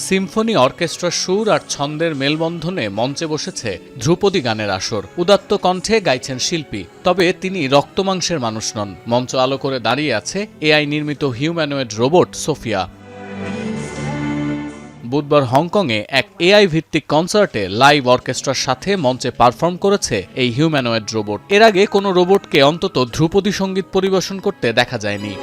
Symphony অর্কেস্ট্রার সুর আর ছন্দের মেলবন্ধনে মঞ্চে বসেছে ধ্রুপদী গানের আসর। উদাত্ত কণ্ঠে গাইছেন শিল্পী, তবে তিনি রক্তমাংসের মানুষ নন। মঞ্চ আলো করে দাঁড়িয়ে আছে এআই নির্মিত হিউম্যানয়েড রোবট সোফিয়া। বুধবার হংকংয়ে এক এআই ভিত্তিক কনসার্টে লাইভ অর্কেস্ট্রার সাথে মঞ্চে পারফর্ম করেছে এই হিউম্যানয়েড রোবট। এর আগে কোনো রোবটকে অন্তত ধ্রুপদী সঙ্গীত পরিবেশন করতে দেখা যায়নি।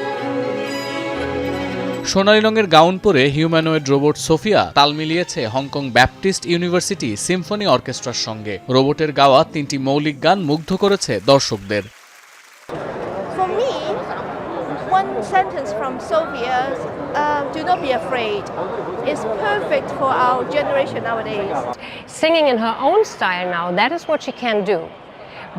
সোনালী রঙের গাউন পরে হিউম্যানয়েড রোবট সোফিয়া তাল মিলিয়েছে হংকং ব্যাপটিস্ট ইউনিভার্সিটি সিম্ফনি অর্কেস্ট্রার সঙ্গে। রোবটের গাওয়া 3টি মৌলিক গান মুগ্ধ করেছে দর্শকদের। For me, one sentence from Sophia, do not be afraid, is perfect for our generation nowadays. Singing in her own style now, that is what she can do.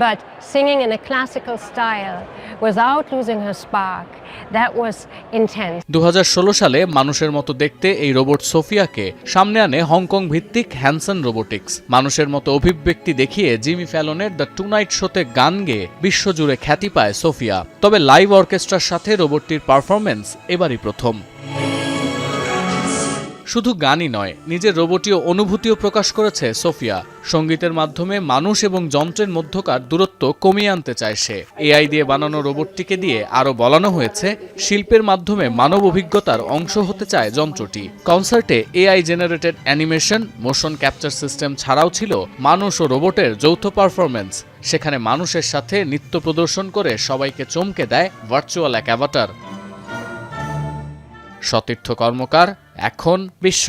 But singing in a classical style without losing her spark, that was intense. 2016 সালে মানুষের মতো দেখতে এই robot সোফিয়াকে সামনে আনে Hong Kong ভিত্তিক Hanson robotics. মানুষের মতো অভিব্যক্তি দেখিয়ে জিমি ফ্যালনের দ্য টুনাইট শোতে গান গেয়ে বিশ্বজুড়ে খ্যাতি পায় সোফিয়া। তবে লাইভ অর্কেস্ট্রার সাথে রোবটটির পারফরমেন্স এবারই প্রথম। শুধু গানই নয়, নিজের রোবটীয় অনুভূতিও প্রকাশ করেছে সোফিয়া। সঙ্গীতের মাধ্যমে মানুষ এবং যন্ত্রের মধ্যকার দূরত্ব কমিয়ে আনতে চায় সে। এআই দিয়ে বানানো রোবটটিকে দিয়ে আরও বলানো হয়েছে শিল্পের মাধ্যমে মানব অভিজ্ঞতার অংশ হতে চায় যন্ত্রটি। কনসার্টে AI generated animation, motion capture system ছাড়াও ছিল মানুষ ও রোবটের যৌথ পারফরমেন্স। সেখানে মানুষের সাথে নৃত্য প্রদর্শন করে সবাইকে চমকে দেয় ভার্চুয়াল এক অ্যাভাটার। সতীর্থ কর্মকার, এখন বিশ্ব।